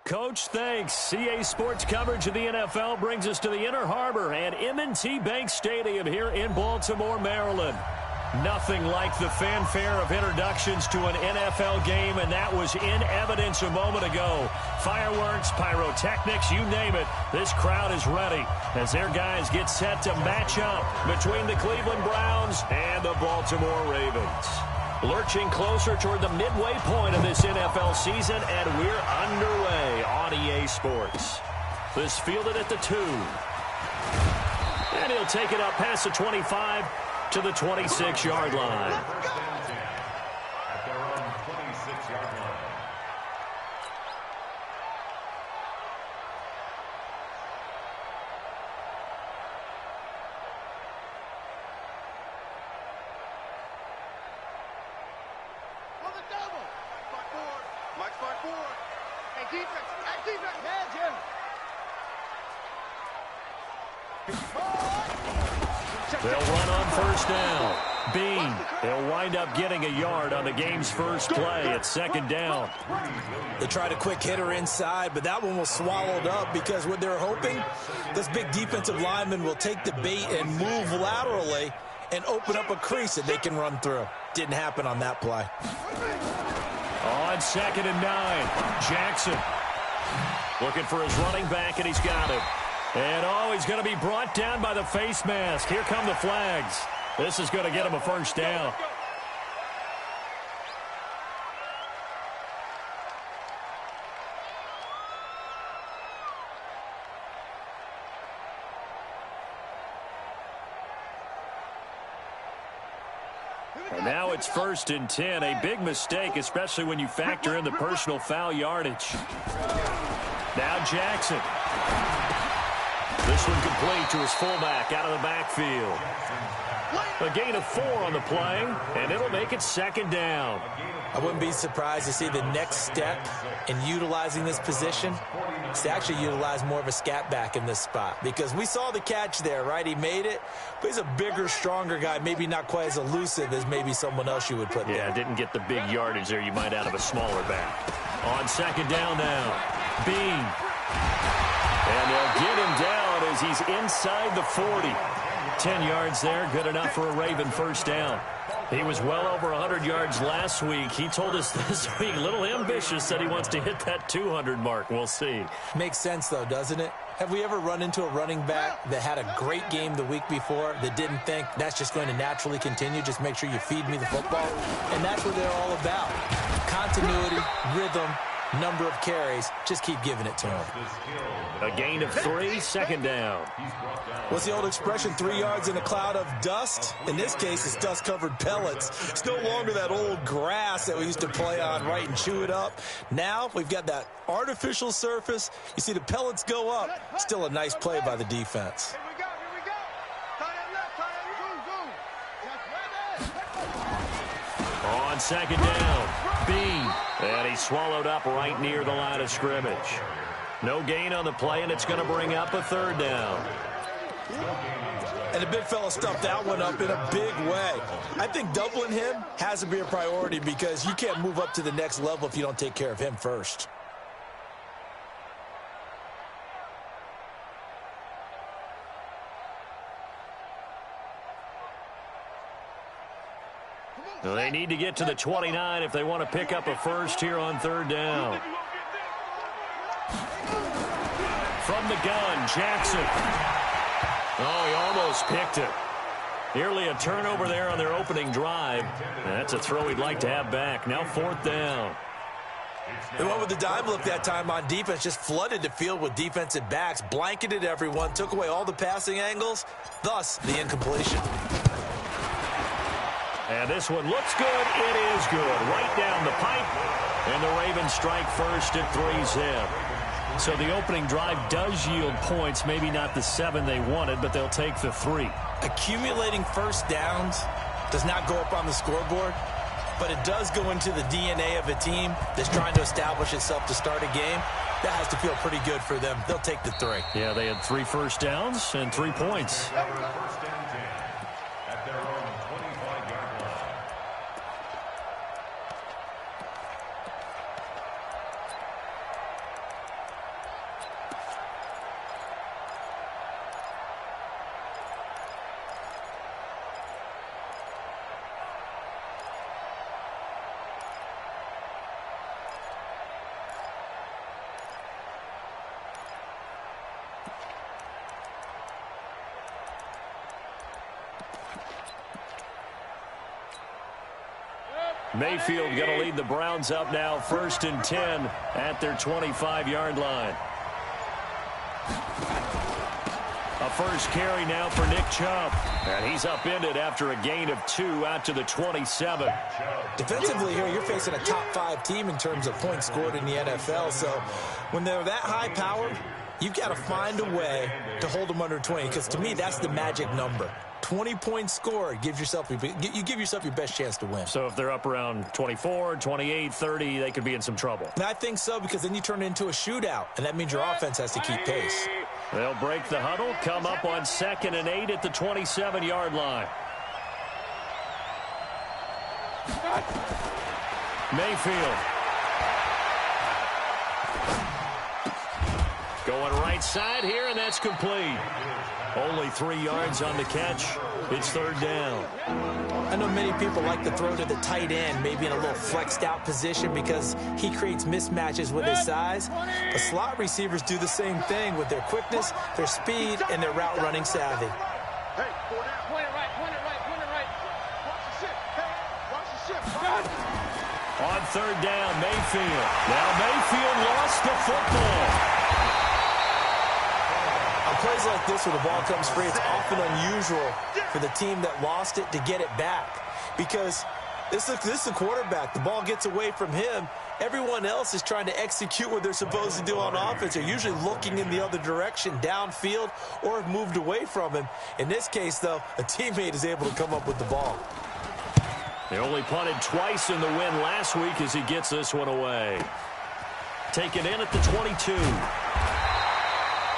Coach, thanks. CA Sports coverage of the NFL brings us to the Inner Harbor at M&T Bank Stadium here in Baltimore, Maryland. Nothing like the fanfare of introductions to an NFL game, and that was in evidence a moment ago. Fireworks, pyrotechnics, you name it. This crowd is ready as their guys get set to match up between the Cleveland Browns and the Baltimore Ravens. Lurching closer toward the midway point of this NFL season, and we're underway on EA Sports. This fielded at the 2. And he'll take it up past the 25 to the 26-yard line. At their own 26-yard line. They'll run on first down. Bean, they'll wind up getting a yard on the game's first play at second down. They tried a quick hitter inside, but that one was swallowed up because what they're hoping, this big defensive lineman will take the bait and move laterally and open up a crease that they can run through. Didn't happen on that play. On 2nd and 9, Jackson looking for his running back, and he's got it. And, he's going to be brought down by the face mask. Here come the flags. This is going to get him a first down. And now it's 1st and 10. A big mistake, especially when you factor in the personal foul yardage. Now Jackson. This one complete to his fullback out of the backfield. A gain of 4 on the play, and it'll make it 2nd down. I wouldn't be surprised to see the next step in utilizing this position is to actually utilize more of a scat back in this spot. Because we saw the catch there, right? He made it, but he's a bigger, stronger guy, maybe not quite as elusive as maybe someone else you would put there. Yeah, didn't get the big yardage there you might out of a smaller back. On 2nd down now, Bean. And they'll get him down as he's inside the 40. 10 yards there, good enough for a Raven first down. He was well over 100 yards last week. He told us this week, a little ambitious, that he wants to hit that 200 mark. We'll see. Makes sense, though, doesn't it? Have we ever run into a running back that had a great game the week before that didn't think that's just going to naturally continue? Just make sure you feed me the football. And that's what they're all about. Continuity, rhythm, number of carries. Just keep giving it to him. A gain of 3, 2nd down. What's the old expression, 3 yards in a cloud of dust? In this case, it's dust-covered pellets. It's no longer that old grass that we used to play on, right, and chew it up. Now we've got that artificial surface. You see the pellets go up. Still a nice play by the defense. On 2nd down, Bean. And he swallowed up right near the line of scrimmage. No gain on the play, and it's going to bring up a 3rd down. And the big fella stuffed that one up in a big way. I think doubling him has to be a priority because you can't move up to the next level if you don't take care of him first. Well, they need to get to the 29 if they want to pick up a first here on 3rd down. From the gun, Jackson. Oh, he almost picked it. Nearly a turnover there on their opening drive. That's a throw he'd like to have back. Now 4th down. They went with the dime look that time on defense, just flooded the field with defensive backs, blanketed everyone, took away all the passing angles, thus the incompletion. And this one looks good. It is good. Right down the pipe. And the Ravens strike first at 3-zip. So the opening drive does yield points, maybe not the 7 they wanted, but they'll take the 3. Accumulating first downs does not go up on the scoreboard, but it does go into the DNA of a team that's trying to establish itself to start a game. That has to feel pretty good for them. They'll take the 3. Yeah, they had 3 first downs and 3 points. Mayfield going to lead the Browns up now, 1st and 10 at their 25-yard line. A first carry now for Nick Chubb. And he's upended after a gain of 2 out to the 27. Defensively here, you're facing a top-5 team in terms of points scored in the NFL. So when they're that high-powered, you've got to find a way to hold them under 20. Because to me, that's the magic number. 20 points scored, you give yourself your best chance to win. So if they're up around 24, 28, 30, they could be in some trouble. And I think so, because then you turn it into a shootout, and that means your offense has to keep pace. They'll break the huddle, come up on 2nd and 8 at the 27-yard line. Mayfield. Going right side here, and that's complete. Only 3 yards on the catch. It's 3rd down. I know many people like to throw to the tight end, maybe in a little flexed out position because he creates mismatches with his size. But slot receivers do the same thing with their quickness, their speed, and their route running savvy. Hey, point it right. Watch the shit. Hey, watch the shit. On 3rd down, Mayfield. Now Mayfield lost the football. On plays like this where the ball comes free, it's often unusual for the team that lost it to get it back. Because this is a quarterback. The ball gets away from him. Everyone else is trying to execute what they're supposed to do on offense. They're usually looking in the other direction, downfield, or have moved away from him. In this case, though, a teammate is able to come up with the ball. They only punted twice in the win last week as he gets this one away. Taken in at the 22.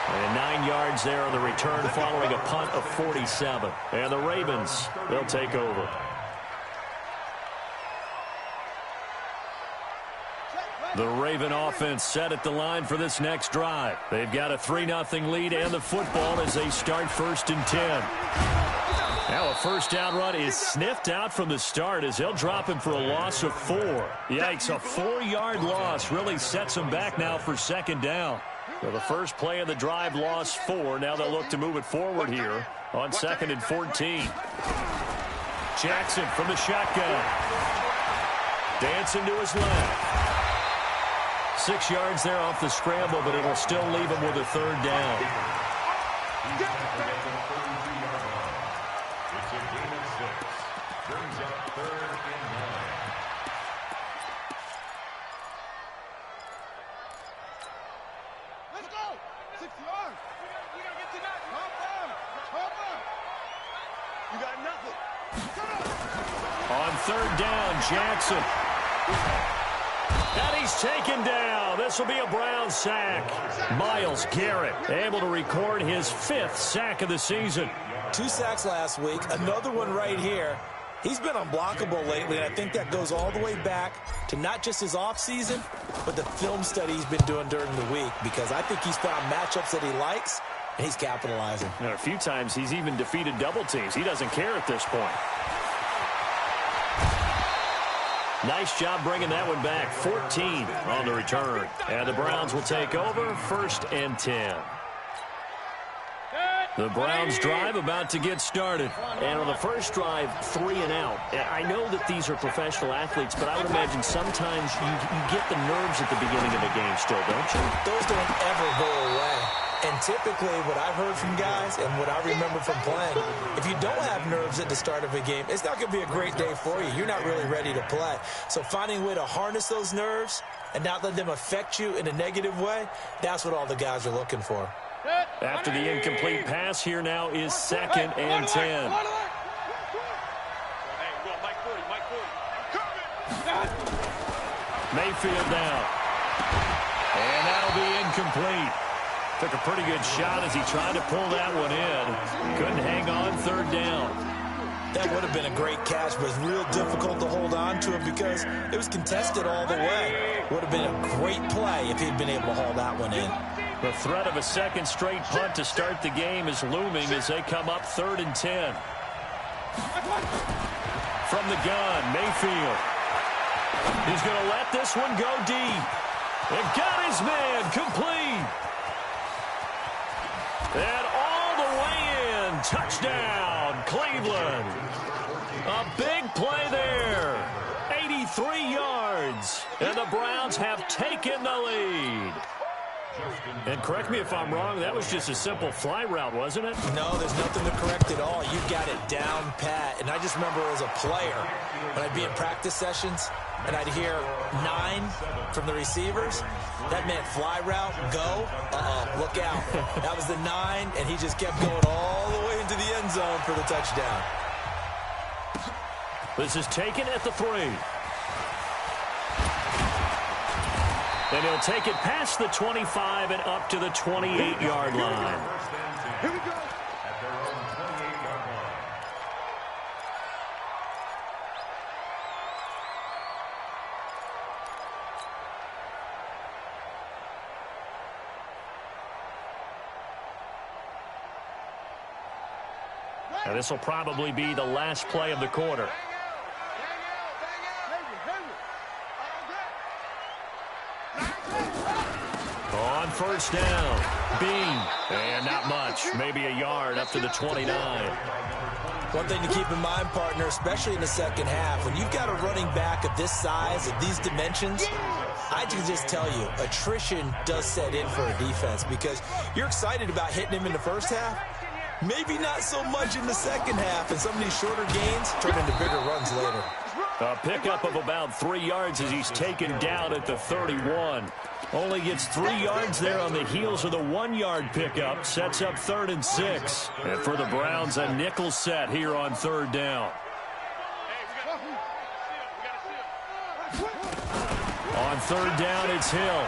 And 9 yards there on the return following a punt of 47. And the Ravens, they'll take over. The Raven offense set at the line for this next drive. They've got a 3-0 lead and the football as they start 1st and 10. Now a first down run is sniffed out from the start as they'll drop him for a loss of 4. Yikes, a 4-yard loss really sets them back now for 2nd down. So the first play of the drive lost 4. Now they'll look to move it forward here on 2nd and 14. Jackson from the shotgun. Dancing to his left. 6 yards there off the scramble, but it'll still leave him with a 3rd down. Let's go. 6 yards. We gotta get to that. Calm down. You got nothing. On 3rd down, Jackson. And he's taken down. This will be a Brown sack. Myles Garrett able to record his 5th sack of the season. 2 sacks last week, another one right here. He's been unblockable lately, and I think that goes all the way back to not just his offseason, but the film study he's been doing during the week, because I think he's found matchups that he likes, and he's capitalizing. And a few times he's even defeated double teams. He doesn't care at this point. Nice job bringing that one back. 14 on the return. And the Browns will take over 1st and 10. The Browns drive about to get started. And on the first drive, 3 and out. I know that these are professional athletes, but I would imagine sometimes you get the nerves at the beginning of a game still, don't you? Those don't ever go away. And typically what I've heard from guys and what I remember from playing, if you don't have nerves at the start of a game, it's not going to be a great day for you. You're not really ready to play. So finding a way to harness those nerves and not let them affect you in a negative way, that's what all the guys are looking for. After the incomplete pass, here now is 2nd and 10. Mayfield down. And that'll be incomplete. Took a pretty good shot as he tried to pull that one in. Couldn't hang on 3rd down. That would have been a great catch, but it's real difficult to hold on to it because it was contested all the way. Would have been a great play if he'd been able to haul that one in. The threat of a 2nd straight punt to start the game is looming as they come up 3rd and 10. From the gun, Mayfield. He's going to let this one go deep. And got his man complete. And all the way in. Touchdown, Cleveland. A big play there. 33 yards. And the Browns have taken the lead. And correct me if I'm wrong, that was just a simple fly route, wasn't it? No, there's nothing to correct at all. You got it down pat. And I just remember as a player, when I'd be in practice sessions, and I'd hear 9 from the receivers, that meant fly route, go, look out. That was the 9, and he just kept going all the way into the end zone for the touchdown. This is taken at the 3. And he'll take it past the 25 and up to the 28-yard line. Here we go. Now this will probably be the last play of the quarter. On first down, Bean, and not much, maybe a yard up to the 29. One thing to keep in mind, partner, especially in the second half, when you've got a running back of this size, of these dimensions, I can just tell you, attrition does set in for a defense because you're excited about hitting him in the first half, maybe not so much in the second half, and some of these shorter gains turn into bigger runs later. A pickup of about 3 yards as he's taken down at the 31. Only gets 3 yards there on the heels of the 1-yard pickup. Sets up 3rd and 6. And for the Browns, a nickel set here on 3rd down. On 3rd down, it's Hill.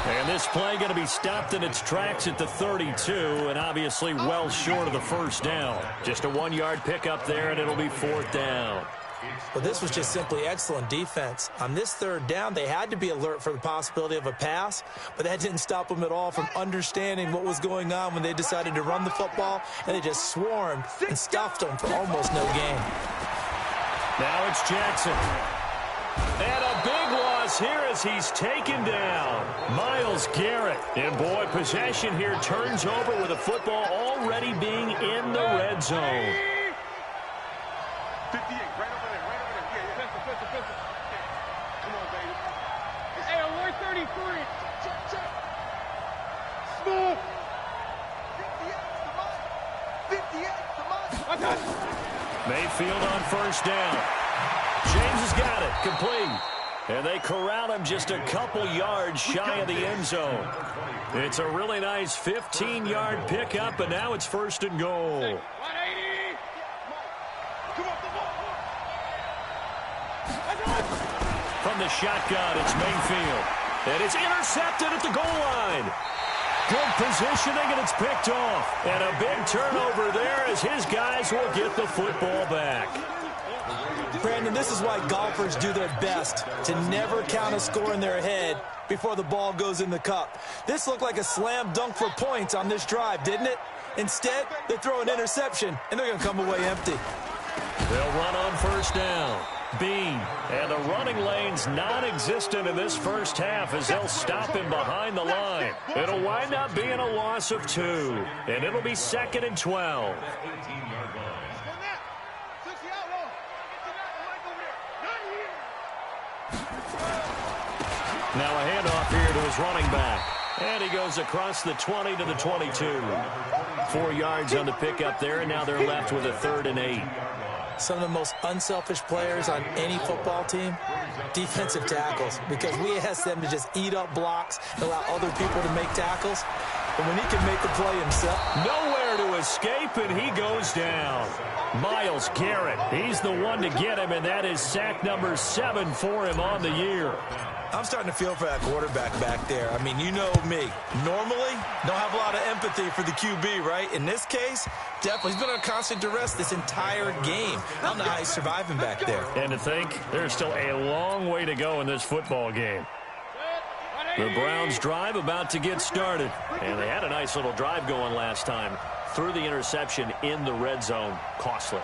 And this play going to be stopped in its tracks at the 32, and obviously well short of the first down. Just a 1-yard pickup there, and it'll be 4th down. Well, this was just simply excellent defense. On this 3rd down, they had to be alert for the possibility of a pass, but that didn't stop them at all from understanding what was going on when they decided to run the football, and they just swarmed and stuffed them for almost no gain. Now it's Jackson. And a big loss here as he's taken down. Myles Garrett. And boy, possession here turns over with the football already being in the red zone. 58, right over there, right over there. Yeah, pistol. Come on, baby. Hey, on 133. Check. Smooth. 58, come on. I got it. Mayfield on first down. James has got it, complete. And they corral him just a couple yards shy of the end zone. It's a really nice 15-yard pickup, and now it's 1st and goal. 180. From the shotgun, it's Mayfield. And it's intercepted at the goal line. Good positioning, and it's picked off. And a big turnover there as his guys will get the football back. Brandon, this is why golfers do their best to never count a score in their head before the ball goes in the cup. This looked like a slam dunk for points on this drive, didn't it? Instead, they throw an interception, and they're going to come away empty. They'll run on first down. Bean, and the running lane's non-existent in this first half as they'll stop him behind the line. It'll wind up being a loss of 2, and it'll be 2nd and 12. Now a handoff here to his running back. And he goes across the 20 to the 22. 4 yards on the pickup there, and now they're left with a 3rd and 8. Some of the most unselfish players on any football team, defensive tackles, because we ask them to just eat up blocks and allow other people to make tackles. And when he can make the play himself. Nowhere to escape, and he goes down. Myles Garrett, he's the one to get him, and that is sack number 7 for him on the year. I'm starting to feel for that quarterback back there. I mean, you know me. Normally, don't have a lot of empathy for the QB, right? In this case, definitely. He's been on constant duress this entire game. I don't know how he's surviving back there. And to think, there's still a long way to go in this football game. The Browns drive about to get started. And they had a nice little drive going last time. Threw the interception in the red zone. Costly.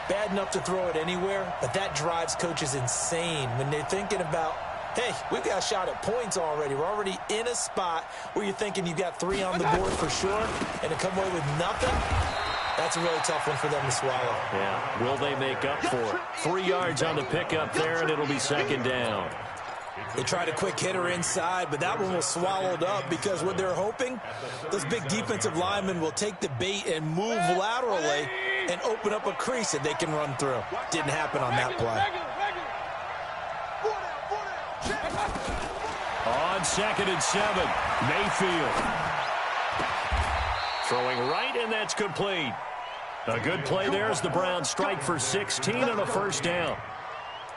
Bad enough to throw it anywhere, but that drives coaches insane when they're thinking about, hey, we've got a shot at points already. We're already in a spot where you're thinking you've got 3 on the board for sure, and to come away with nothing, That's a really tough one for them to swallow. Yeah, will they make up for it? 3 yards on the pickup there, and it'll be second down. They tried a quick hitter inside, but that one was swallowed up because what they're hoping, those big defensive linemen will take the bait and move laterally and open up a crease that they can run through. Didn't happen on that play. On 2nd and 7, Mayfield. Throwing right, and that's complete. A good play there as the Browns strike for 16 on a first down.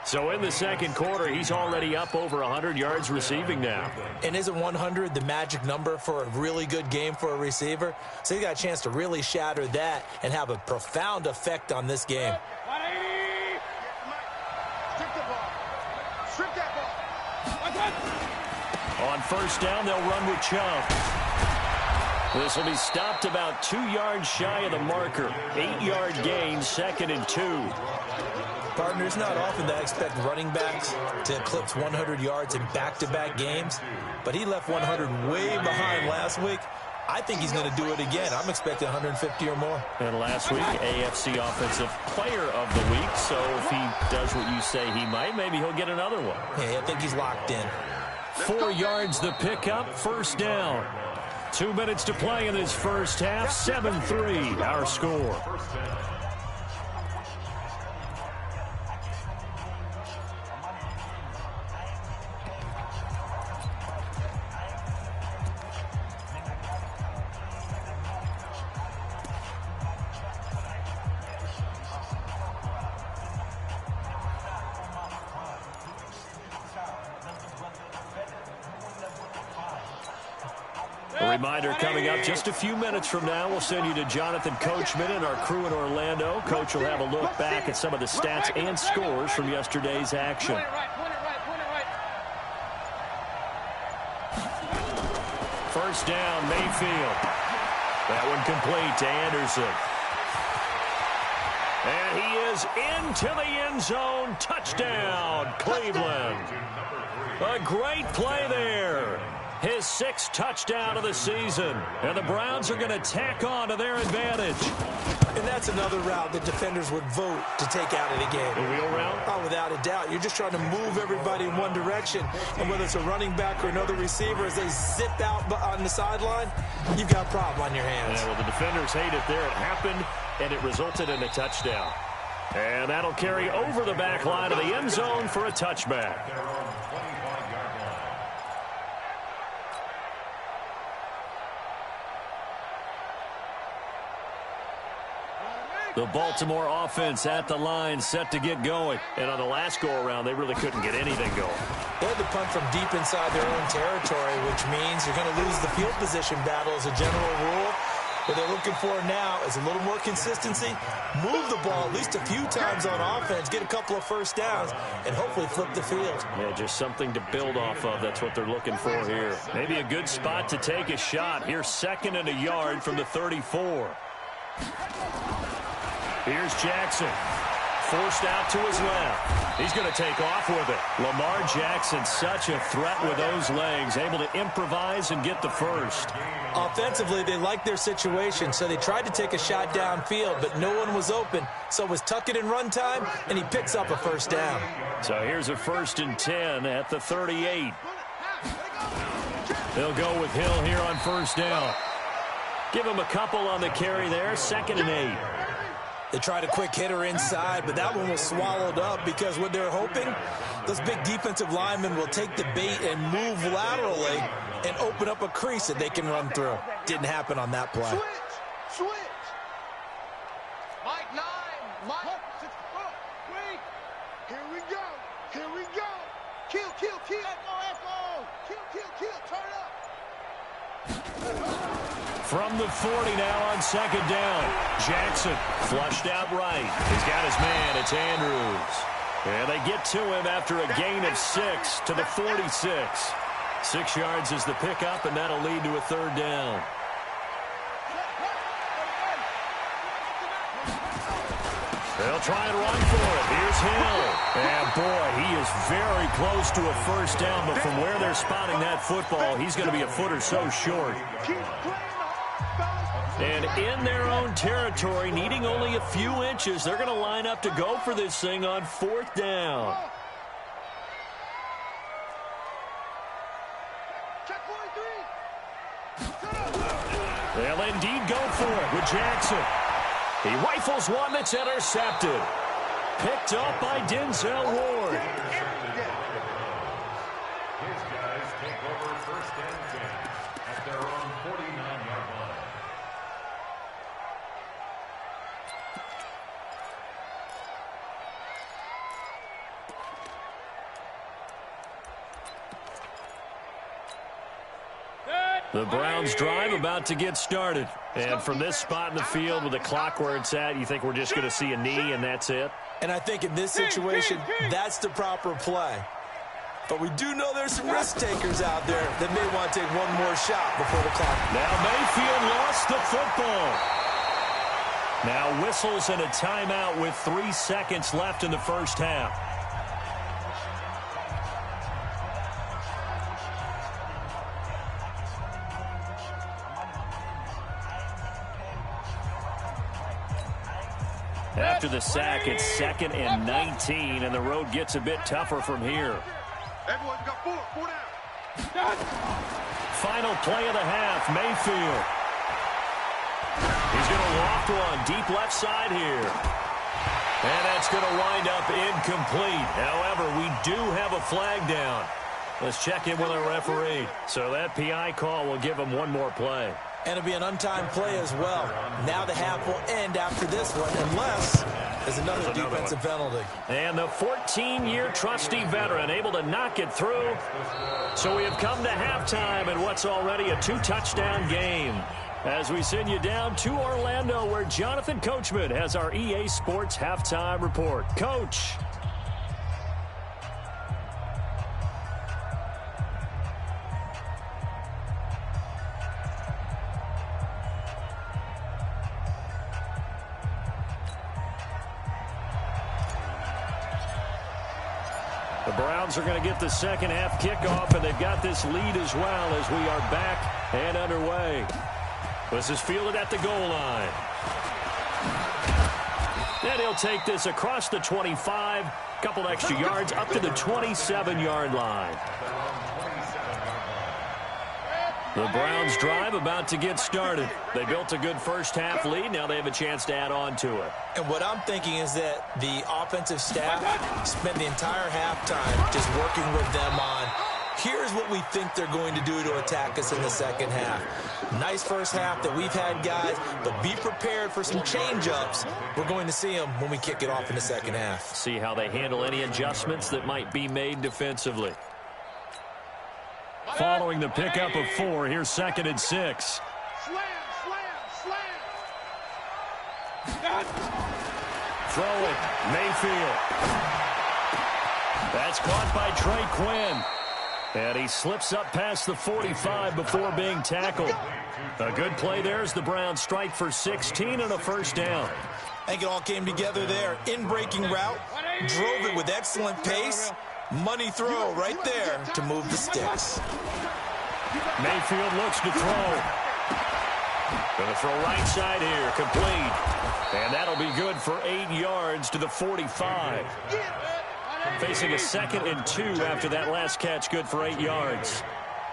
So in the second quarter, he's already up over 100 yards receiving now. And isn't 100 the magic number for a really good game for a receiver? So he got a chance to really shatter that and have a profound effect on this game. 180. Strip the ball. Strip that ball. On first down, they'll run with Chubb. This will be stopped about 2 yards shy of the marker. 8-yard gain, 2nd and 2. Partner, it's not often that I expect running backs to eclipse 100 yards in back-to-back games, but he left 100 way behind last week. I think he's going to do it again. I'm expecting 150 or more. And last week, AFC Offensive Player of the Week, so if he does what you say he might, maybe he'll get another one. Yeah, I think he's locked in. 4 yards the pickup, first down. 2 minutes to play in this first half, 7-3 our score. A reminder coming up just a few minutes from now. We'll send you to Jonathan Coachman and our crew in Orlando. Coach will have a look back at some of the stats and scores from yesterday's action. First down, Mayfield. That one complete to Anderson. And he is into the end zone. Touchdown, Cleveland. A great play there. His 6th touchdown of the season. And the Browns are going to tack on to their advantage. And that's another route that defenders would vote to take out of the game. The wheel route? Oh, without a doubt. You're just trying to move everybody in one direction. And whether it's a running back or another receiver, as they zip out on the sideline, you've got a problem on your hands. Yeah, well, the defenders hate it there. It happened, and it resulted in a touchdown. And that'll carry over the back line of the end zone for a touchback. The Baltimore offense at the line, set to get going. And on the last go-around, they really couldn't get anything going. They had to punt from deep inside their own territory, which means you're going to lose the field position battle as a general rule. What they're looking for now is a little more consistency, move the ball at least a few times on offense, get a couple of first downs, and hopefully flip the field. Yeah, just something to build off of. That's what they're looking for here. Maybe a good spot to take a shot. Here's 2nd and a yard from the 34. Here's Jackson. Forced out to his left. He's going to take off with it. Lamar Jackson, such a threat with those legs, able to improvise and get the first. Offensively, they liked their situation, so they tried to take a shot downfield, but no one was open. So it was tuck it in run time, and he picks up a first down. So here's a 1st and 10 at the 38. They'll go with Hill here on first down. Give him a couple on the carry there, 2nd and 8. They tried a quick hitter inside, but that one was swallowed up because what they're hoping, those big defensive linemen will take the bait and move laterally and open up a crease that they can run through. Didn't happen on that play. Switch. Mike 9. Mike 6. Wait. Here we go. Kill. Echo. Kill. Turn up. From the 40 now on 2nd down. Jackson flushed out right. He's got his man. It's Andrews. And they get to him after a gain of 6 to the 46. 6 yards is the pickup, and that'll lead to a 3rd down. They'll try and run for it. Here's Hill. And, boy, he is very close to a first down, but from where they're spotting that football, he's going to be a foot or so short. And in their own territory, needing only a few inches, they're going to line up to go for this thing on 4th down. They'll indeed go for it with Jackson. He rifles one that's intercepted. Picked up by Denzel Ward. His guys take over 1st and 10 at their own 49-yard line. The Browns drive about to get started. And from this spot in the field with the clock where it's at, you think we're just going to see a knee and that's it? And I think in this situation, that's the proper play. But we do know there's some risk takers out there that may want to take one more shot before the clock. Now Mayfield lost the football. Now whistles and a timeout with 3 seconds left in the first half. After the sack, it's 2nd and 19, and the road gets a bit tougher from here. Everyone's got 4 down. Final play of the half, Mayfield. He's going to loft one deep left side here. And that's going to wind up incomplete. However, we do have a flag down. Let's check in with our referee. So that PI call will give him one more play. And it'll be an untimed play as well. Now the half will end after this one, unless there's another defensive penalty. And the 14-year trusty veteran able to knock it through. So we have come to halftime in what's already a 2-touchdown game. As we send you down to Orlando, where Jonathan Coachman has our EA Sports halftime report. Coach. The Browns are going to get the second half kickoff, and they've got this lead as well as we are back and underway. This is fielded at the goal line. And he'll take this across the 25, couple extra yards up to the 27-yard line. The Browns drive about to get started. They built a good first half lead. Now they have a chance to add on to it. And what I'm thinking is that the offensive staff spent the entire halftime just working with them on, here's what we think they're going to do to attack us in the second half. Nice first half that we've had, guys, but be prepared for some change-ups. We're going to see them when we kick it off in the second half. See how they handle any adjustments that might be made defensively. Following the pickup of 4, here's 2nd and 6. Slam, slam, slam. Throw it, Mayfield. That's caught by Trey Quinn. And he slips up past the 45 before being tackled. A good play there as the Browns strike for 16 and a first down. I think it all came together there. In-breaking route, drove it with excellent pace. Money throw right there to move the sticks. Mayfield looks to throw. Going to throw right side here, complete. And that'll be good for 8 yards to the 45. Facing a 2nd and 2 after that last catch, good for 8 yards.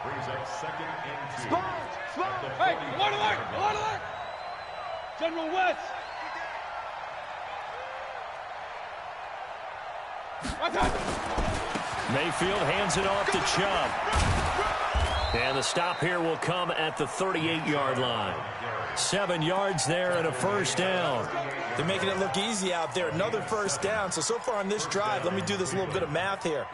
Brings up 2nd and 2. Hey, alert, alert, alert. General West. Mayfield hands it off to Chubb. And the stop here will come at the 38-yard line. 7 yards there and a first down. They're making it look easy out there. Another first down. So far on this drive, let me do this little bit of math here.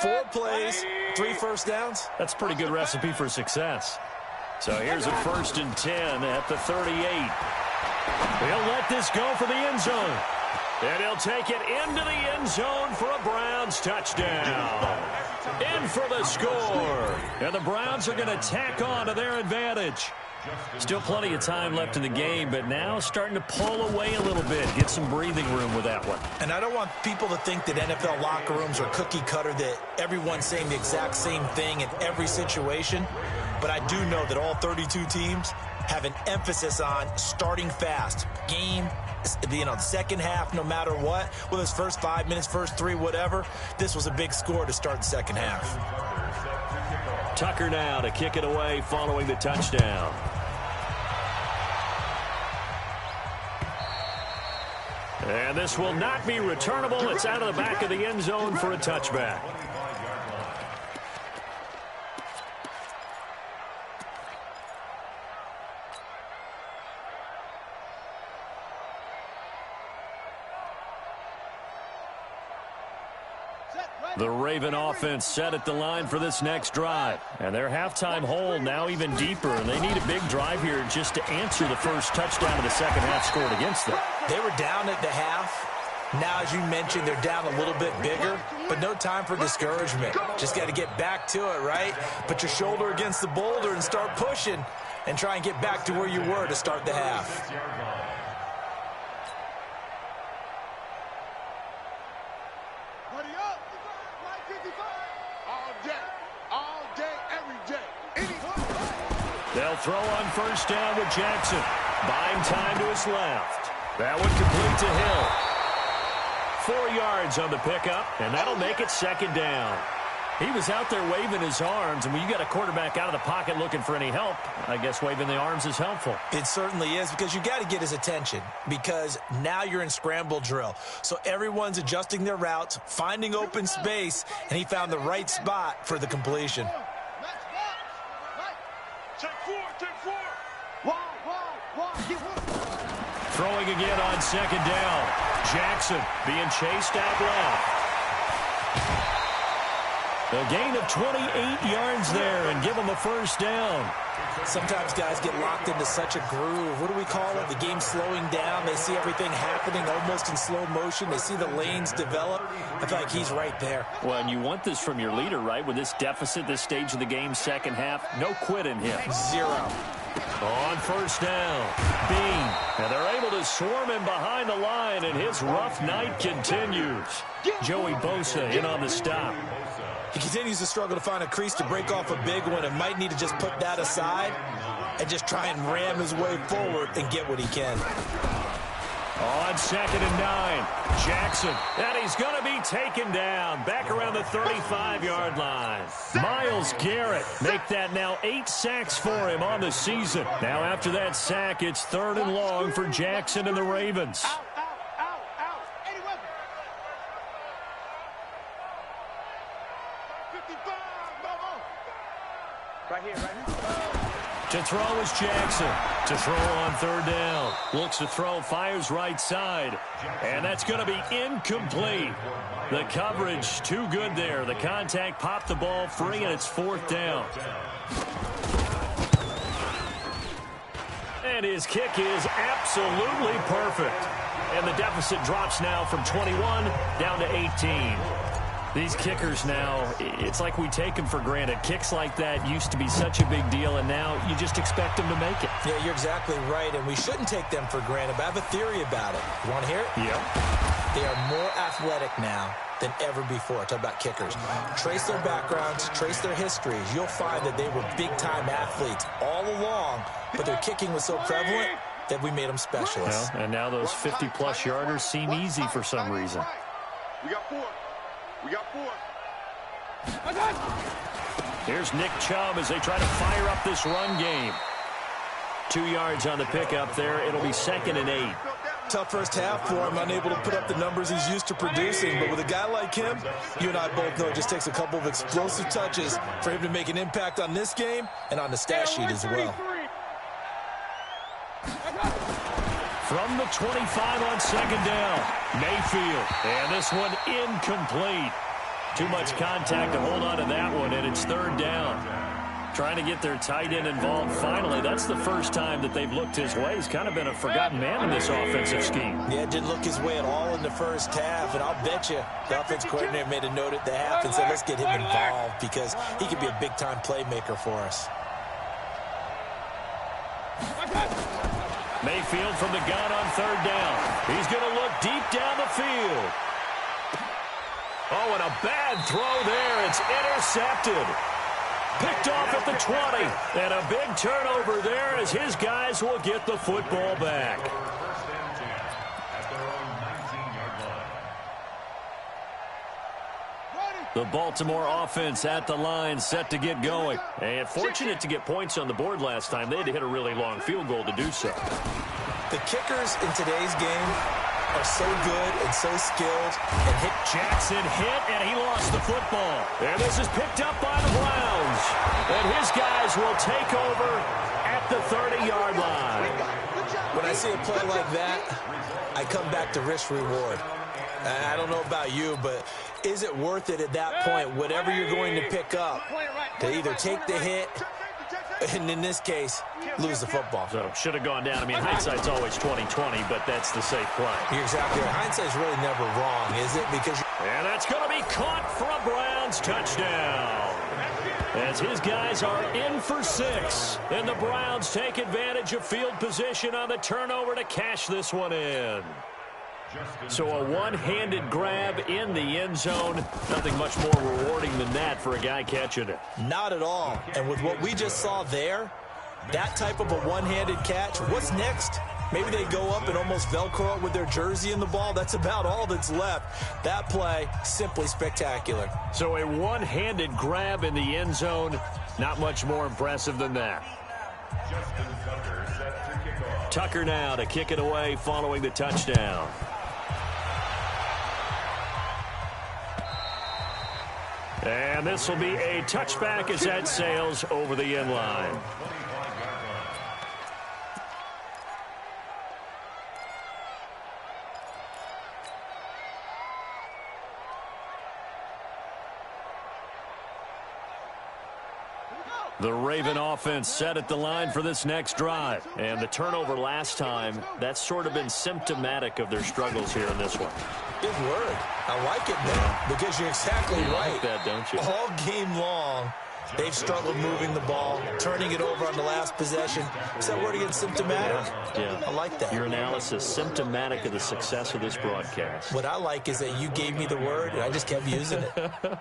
4 plays, 3 first downs. That's a pretty good recipe for success. So here's a 1st and 10 at the 38. He'll let this go for the end zone. And he'll take it into the end zone for a Browns touchdown. In for the score. And the Browns are going to tack on to their advantage. Still plenty of time left in the game, but now starting to pull away a little bit. Get some breathing room with that one. And I don't want people to think that NFL locker rooms are cookie cutter, that everyone's saying the exact same thing in every situation. but I do know that all 32 teams have an emphasis on starting fast. Game, the second half, no matter what, whether it's first 5 minutes, first 3, whatever, this was a big score to start the second half. Tucker now to kick it away following the touchdown. And this will not be returnable. It's out of the back of the end zone for a touchback. The Raven offense set at the line for this next drive. And their halftime hole now even deeper. And they need a big drive here just to answer the first touchdown of the second half scored against them. They were down at the half. Now, as you mentioned, they're down a little bit bigger, but no time for discouragement. Just got to get back to it, right? Put your shoulder against the boulder and start pushing and try and get back to where you were to start the half. They'll throw on first down with Jackson. Buying time to his left. That one complete to Hill. 4 yards on the pickup, and that'll make it second down. He was out there waving his arms, and when you got a quarterback out of the pocket looking for any help, I guess waving the arms is helpful. It certainly is, because you got to get his attention, because now you're in scramble drill. So everyone's adjusting their routes, finding open space, and he found the right spot for the completion. Throwing again on second down. Jackson being chased out left. A gain of 28 yards there and give him a first down. Sometimes guys get locked into such a groove. What do we call it? The game slowing down. They see everything happening almost in slow motion. They see the lanes develop. I feel like he's right there. Well, and you want this from your leader, right? With this deficit, this stage of the game, second half, no quit in him. 0. On first down, Bean. And they're able to swarm him behind the line, and his rough night continues. Joey Bosa in on the stop. He continues to struggle to find a crease to break off a big one and might need to just put that aside and just try and ram his way forward and get what he can. On second and 9, Jackson. And he's going to be taken down back around the 35-yard line. Myles Garrett make that now 8 sacks for him on the season. Now after that sack, it's 3rd and long for Jackson and the Ravens. Right here. To throw is Jackson. To throw on 3rd down. Looks to throw, fires right side. And that's going to be incomplete. The coverage too good there. The contact popped the ball free, and it's 4th down. And his kick is absolutely perfect. And the deficit drops now from 21 down to 18. These kickers now, it's like we take them for granted. Kicks like that used to be such a big deal, and now you just expect them to make it. Yeah, you're exactly right, and we shouldn't take them for granted, but I have a theory about it. You want to hear it? Yeah. They are more athletic now than ever before. Talk about kickers. Trace their backgrounds, trace their histories. You'll find that they were big-time athletes all along, but their kicking was so prevalent that we made them specialists. Well, and now those 50-plus yarders seem easy for some reason. We got 4. We got 4. Here's Nick Chubb as they try to fire up this run game. 2 yards on the pickup there. It'll be 2nd and 8. Tough first half for him, unable to put up the numbers he's used to producing. But with a guy like him, you and I both know it just takes a couple of explosive touches for him to make an impact on this game and on the stat sheet as well. From the 25 on 2nd down, Mayfield. And this one incomplete. Too much contact to hold on to that one, and it's 3rd down. Trying to get their tight end involved finally. That's the first time that they've looked his way. He's kind of been a forgotten man in this offensive scheme. Yeah, it didn't look his way at all in the first half, and I'll bet you the offense coordinator made a note at the half and said, let's get him involved because he could be a big-time playmaker for us. Mayfield from the gun on 3rd down. He's going to look deep down the field. Oh, and a bad throw there. It's intercepted. Picked off at the 20. And a big turnover there as his guys will get the football back. First and 10 at their own 19-yard line. The Baltimore offense at the line, set to get going. And fortunate to get points on the board last time. They had to hit a really long field goal to do so. The kickers in today's game are so good and so skilled. And Jackson hit, and he lost the football. And this is picked up by the Browns. And his guys will take over at the 30-yard line. When I see a play like that, I come back to risk-reward. I don't know about you, but is it worth it at that point, whatever you're going to pick up, to either take the hit, and in this case, lose the football? So should have gone down. I mean, hindsight's always 20/20, but that's the safe play. You're exactly right. Hindsight's really never wrong, is it? And that's going to be caught for a Browns touchdown. As his guys are in for 6. And the Browns take advantage of field position on the turnover to cash this one in. So a one-handed grab in the end zone. Nothing much more rewarding than that for a guy catching it. Not at all. And with what we just saw there, that type of a one-handed catch, what's next? Maybe they go up and almost Velcro it with their jersey in the ball. That's about all that's left. That play, simply spectacular. So a one-handed grab in the end zone. Not much more impressive than that. Justin Tucker set to kick off. Tucker now to kick it away following the touchdown. And this will be a touchback as that sails over the end line. The Raven offense set at the line for this next drive. And the turnover last time, that's sort of been symptomatic of their struggles here in this one. Big word. I like it, man, because you're exactly right. Like that, don't you? All game long, they've struggled moving the ball, turning it over on the last possession. Is that word again, symptomatic? Yeah. I like that. Your analysis, symptomatic of the success of this broadcast. What I like is that you gave me the word, and I just kept using it.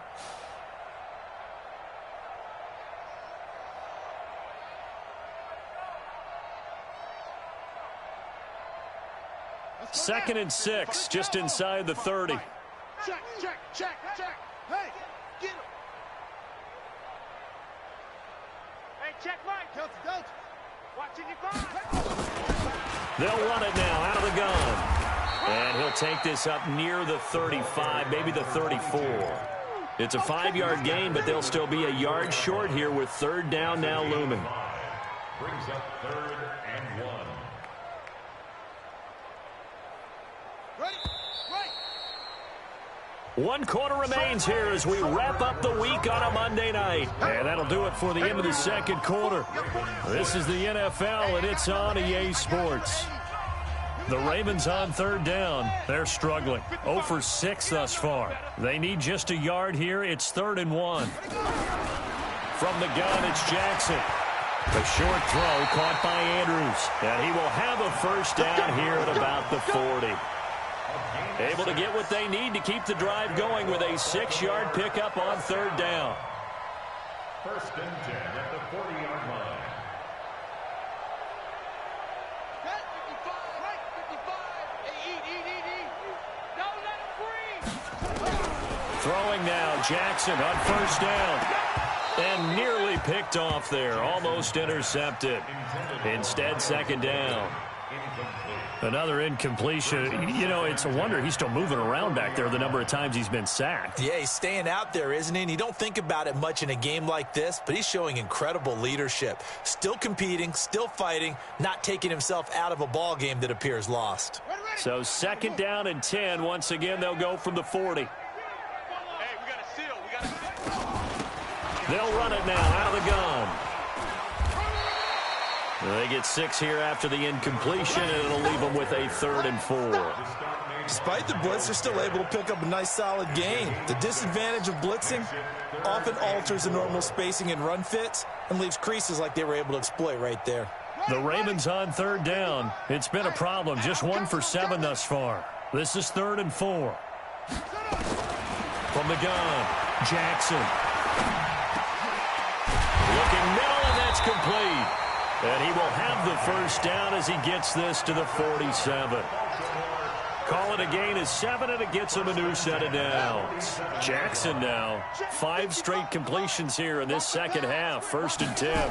Second and 6, just inside the 30. Check, check, check, check. Hey, get him. Hey, check Mike. Don't. Watching you go. They'll run it now out of the gun. And he'll take this up near the 35, maybe the 34. It's a 5-yard gain, but they'll still be a yard short here with third down now looming. Brings up 3rd and 1. One quarter remains here as we wrap up the week on a Monday night. And that'll do it for the end of the second quarter. This is the NFL, and it's on EA Sports. The Ravens on third down. They're struggling. 0 for 6 thus far. They need just a yard here. It's 3rd and 1. From the gun, it's Jackson. The short throw caught by Andrews. And he will have a first down here at about the 40. Able to get what they need to keep the drive going with a 6-yard pickup on third down. 1st and 10 at the 40-yard line. Throwing now, Jackson on first down. And nearly picked off there, almost intercepted. Instead, second down. Another incompletion. You know, it's a wonder he's still moving around back there the number of times he's been sacked. Yeah, he's staying out there, isn't he? And you don't think about it much in a game like this, but he's showing incredible leadership. Still competing, still fighting, not taking himself out of a ball game that appears lost. So second down and 10. Once again, they'll go from the 40. They'll run it now out of the gun. They get 6 here after the incompletion, and it'll leave them with a 3rd and 4. Despite the blitz, they're still able to pick up a nice solid gain. The disadvantage of blitzing often alters the normal spacing and run fits and leaves creases like they were able to exploit right there. The Ravens on third down. It's been a problem. Just 1 for 7 thus far. This is 3rd and 4. From the gun, Jackson. Looking middle, and that's complete. And he will have the first down as he gets this to the 47. Call it a gain of 7, and it gets him a new set of downs. Jackson now, 5 straight completions here in this second half. 1st and 10.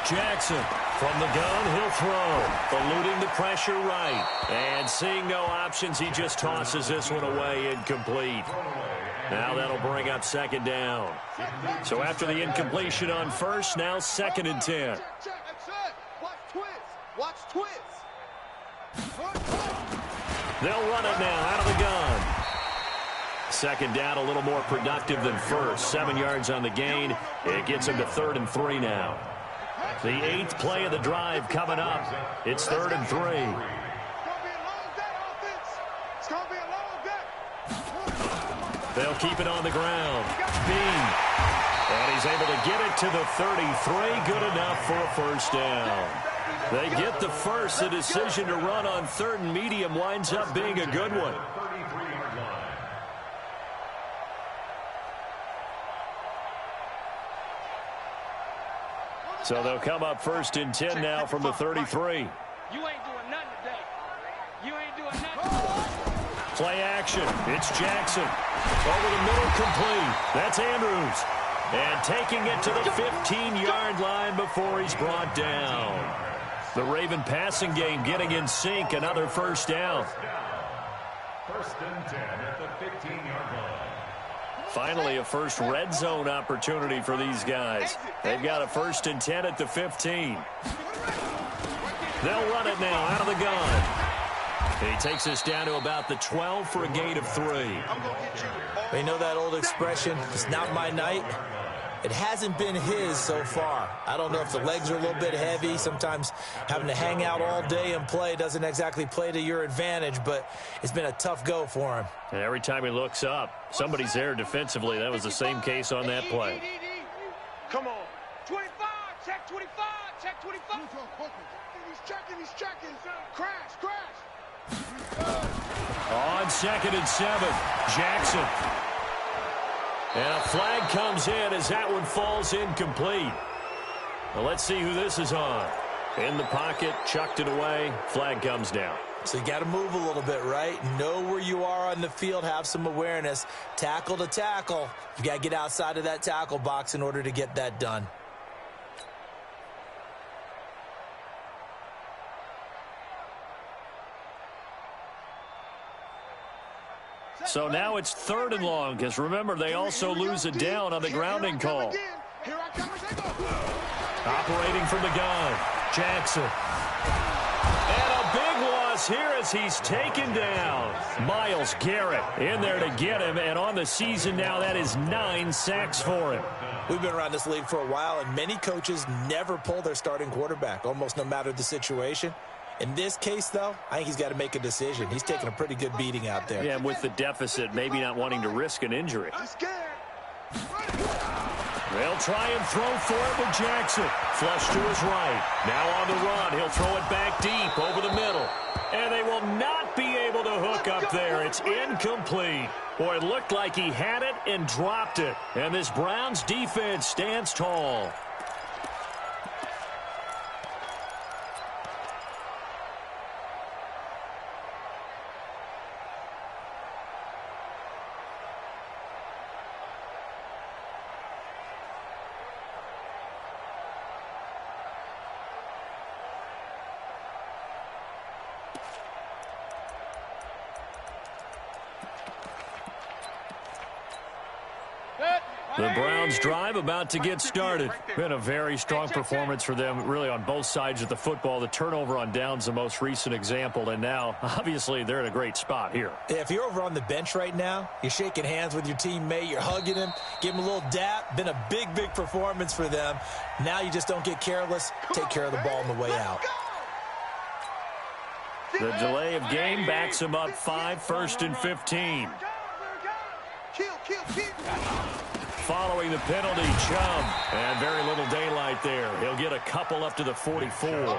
Jackson from the gun, he'll throw. Eluding the pressure right. And seeing no options, he just tosses this one away, incomplete. Now that'll bring up 2nd down. So after the incompletion on 1st, now 2nd and 10. Watch twist. Watch twist. They'll run it now out of the gun. 2nd down, a little more productive than 1st. 7 yards on the gain. It gets him to 3rd and 3 now. The 8th play of the drive coming up. It's 3rd and 3. They'll keep it on the ground. Bean. And he's able to get it to the 33. Good enough for a first down. They get the first. The decision to run on 3rd and medium winds up being a good one. So they'll come up 1st and 10 now from the 33. You ain't doing nothing today. You ain't doing nothing. Play action. It's Jackson. Over the middle, complete. That's Andrews. And taking it to the 15-yard line before he's brought down. The Raven passing game getting in sync. Another first down. 1st and 10 at the 15-yard line. Finally, a first red zone opportunity for these guys. They've got a 1st and 10 at the 15. They'll run it now out of the gun. He takes us down to about the 12 for a gain of 3. You know that old expression, it's not my night? It hasn't been his so far. I don't know if the legs are a little bit heavy. Sometimes having to hang out all day and play doesn't exactly play to your advantage, but it's been a tough go for him. And every time he looks up, somebody's there defensively. That was the same case on that play. Come on. 25, check 25, check 25. He's checking. Crash. On 2nd and 7, Jackson. And a flag comes in as that one falls incomplete. Well, let's see who this is on. In the pocket, chucked it away, flag comes down. So you got to move a little bit, right? Know where you are on the field, have some awareness. Tackle to tackle. You got to get outside of that tackle box in order to get that done. So now it's 3rd and long, because remember, they also lose it down on the grounding call. Operating from the gun, Jackson. And a big loss here as he's taken down. Myles Garrett in there to get him, and on the season now, that is 9 sacks for him. We've been around this league for a while, and many coaches never pull their starting quarterback, almost no matter the situation. In this case, though, I think he's got to make a decision. He's taking a pretty good beating out there. Yeah, and with the deficit, maybe not wanting to risk an injury. They'll try and throw for it with Jackson. Flush to his right. Now on the run. He'll throw it back deep over the middle. And they will not be able to hook up there. It's incomplete. Boy, it looked like he had it and dropped it. And this Browns defense stands tall. The Browns drive about to get started. Been a very strong performance for them, really, on both sides of the football. The turnover on downs, the most recent example, and now, obviously, they're in a great spot here. Yeah, if you're over on the bench right now, you're shaking hands with your teammate, you're hugging him, give him a little dap. Been a big, big performance for them. Now you just don't get careless. Take care of the ball on the way out. The delay of game backs him up 5, 1st and 15. Following the penalty, Chubb. And very little daylight there. He'll get a couple up to the 44. The tackle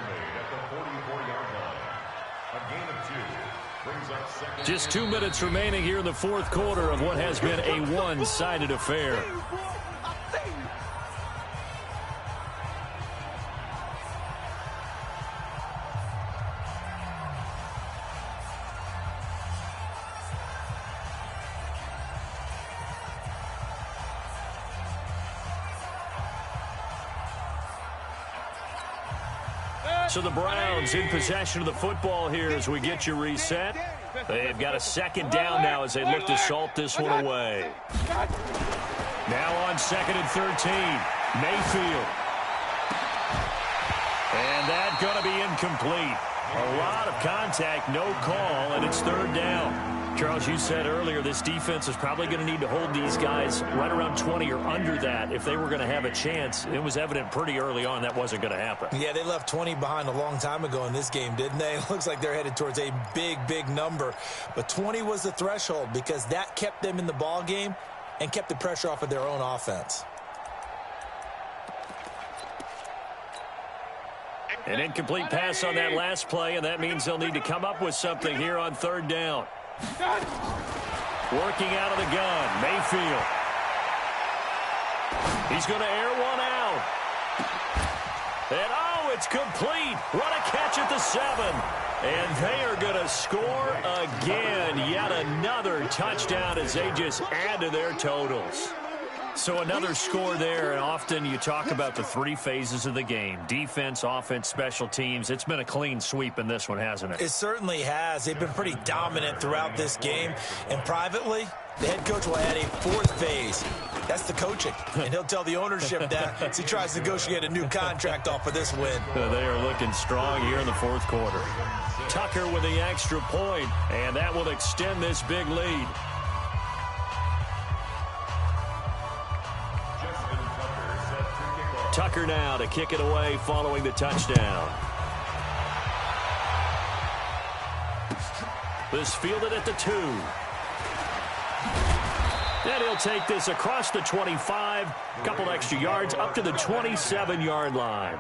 made at the 44-yard line. A gain of 2. Just 2 minutes remaining here in the fourth quarter of what has been a one-sided affair. So the Browns in possession of the football here as we get you reset. They've got a second down now as they look to salt this one away. Now on 2nd and 13, Mayfield. And that's going to be incomplete. A lot of contact, no call, and it's 3rd down. Charles, you said earlier this defense is probably going to need to hold these guys right around 20 or under that if they were going to have a chance. It was evident pretty early on that wasn't going to happen. Yeah, they left 20 behind a long time ago in this game, didn't they? It looks like they're headed towards a big, big number. But 20 was the threshold because that kept them in the ball game and kept the pressure off of their own offense. An incomplete pass on that last play, and that means they'll need to come up with something here on 3rd down. Working out of the gun, Mayfield. He's going to air one out. And, oh, it's complete. What a catch at the 7. And they are going to score again. Yet another touchdown as they just add to their totals. So another score there, and often you talk about the 3 phases of the game. Defense, offense, special teams. It's been a clean sweep in this one, hasn't it? It certainly has. They've been pretty dominant throughout this game. And privately, the head coach will add a 4th phase. That's the coaching. And he'll tell the ownership that as he tries to negotiate a new contract off of this win. They are looking strong here in the 4th quarter. Tucker with the extra point, and that will extend this big lead. Tucker now to kick it away following the touchdown. This fielded at the 2. And he'll take this across the 25, a couple extra yards up to the 27-yard line.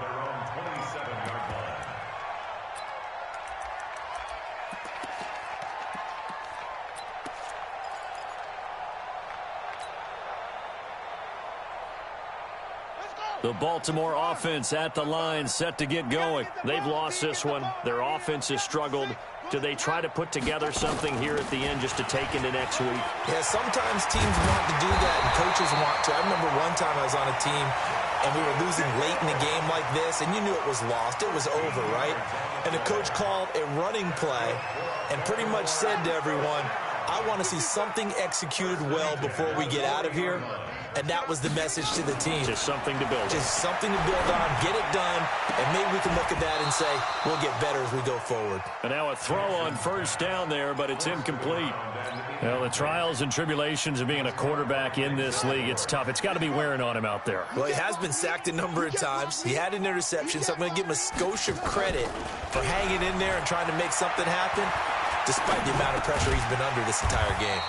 The Baltimore offense at the line, set to get going. They've lost this one. Their offense has struggled. Do they try to put together something here at the end just to take into next week? Yeah, sometimes teams want to do that and coaches want to. I remember one time I was on a team and we were losing late in the game like this, and you knew it was lost. It was over, right? And the coach called a running play and pretty much said to everyone, I want to see something executed well before we get out of here. And that was the message to the team. Just something to build on. Just something to build on, get it done, and maybe we can look at that and say, we'll get better as we go forward. And now a throw on 1st down there, but it's incomplete. Well, the trials and tribulations of being a quarterback in this league, it's tough. It's got to be wearing on him out there. Well, he has been sacked a number of times. He had an interception, so I'm going to give him a skosh of credit for hanging in there and trying to make something happen, despite the amount of pressure he's been under this entire game.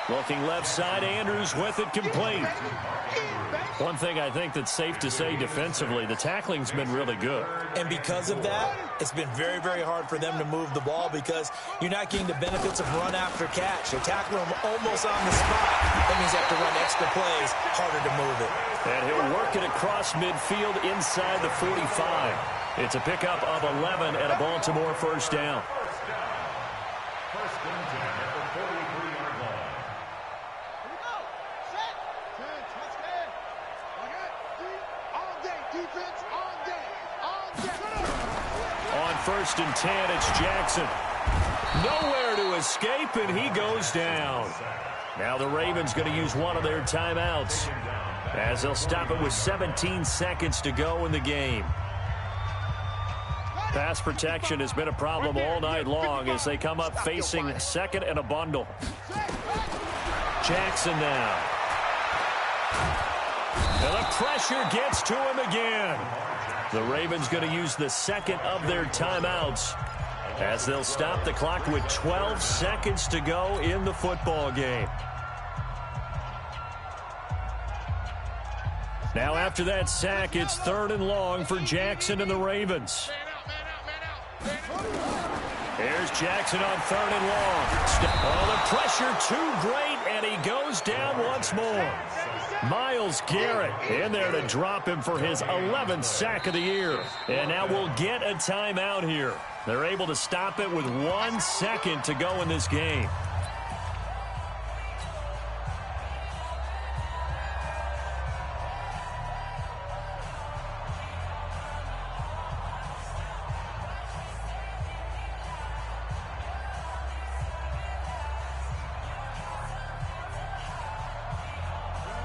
Looking left side, Andrews with it complete. One thing I think that's safe to say defensively, the tackling's been really good. And because of that, it's been very, very hard for them to move the ball because you're not getting the benefits of run after catch. They tackle them almost on the spot. That means they have to run extra plays, harder to move it. And he'll work it across midfield inside the 45. It's a pickup of 11 and a Baltimore 1st down. First and 10 at the 43-yard line. On 1st and 10, it's Jackson. Nowhere to escape, and he goes down. Now the Ravens going to use one of their timeouts as they'll stop it with 17 seconds to go in the game. Pass protection has been a problem all night long as they come up facing 2nd and a bundle. Jackson now. And the pressure gets to him again. The Ravens going to use the 2nd of their timeouts as they'll stop the clock with 12 seconds to go in the football game. Now after that sack, it's 3rd and long for Jackson and the Ravens. Here's Jackson on 3rd and long. Oh, the pressure too great, and he goes down once more. Myles Garrett in there to drop him for his 11th sack of the year. And now we'll get a timeout here. They're able to stop it with 1 second to go in this game.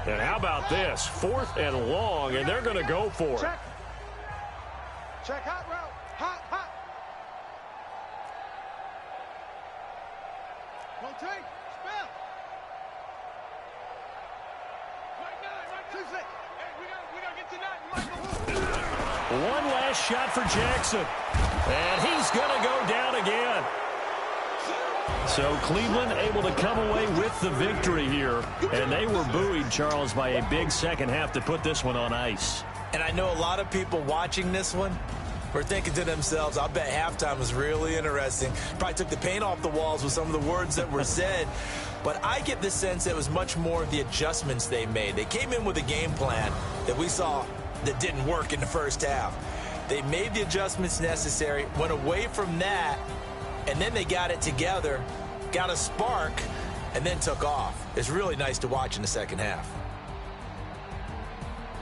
And how about this? 4th and long, and they're going to go for it. Check. Check, hot route. Hot, hot. Rotate. Spell. Right now. Hey, we got to get to that. One last shot for Jackson. And he's going to go down again. So Cleveland able to come away with the victory here. And they were buoyed, Charles, by a big second half to put this one on ice. And I know a lot of people watching this one were thinking to themselves, I bet halftime was really interesting. Probably took the paint off the walls with some of the words that were said. But I get the sense it was much more of the adjustments they made. They came in with a game plan that we saw that didn't work in the first half. They made the adjustments necessary, went away from that, and then they got it together, got a spark, and then took off. It's really nice to watch in the second half.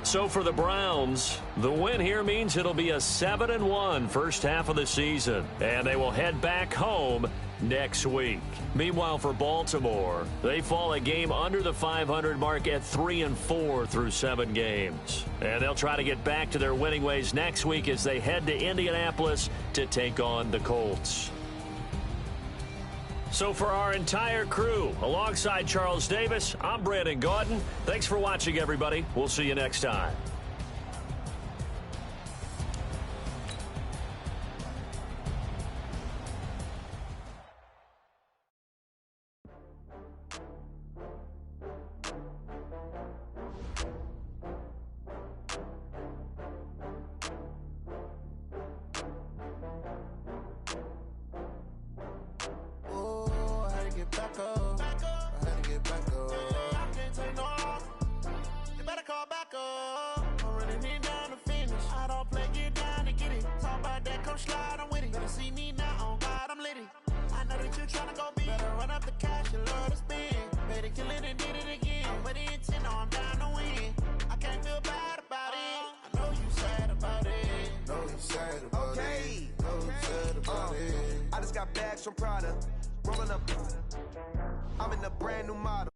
So for the Browns, the win here means it'll be a 7-1 first half of the season, and they will head back home next week. Meanwhile, for Baltimore, they fall a game under the 500 mark at 3-4 through 7 games. And they'll try to get back to their winning ways next week as they head to Indianapolis to take on the Colts. So for our entire crew, alongside Charles Davis, I'm Brandon Gaudin. Thanks for watching, everybody. We'll see you next time. I just got bags from Prada, rolling up. I'm in a brand new model.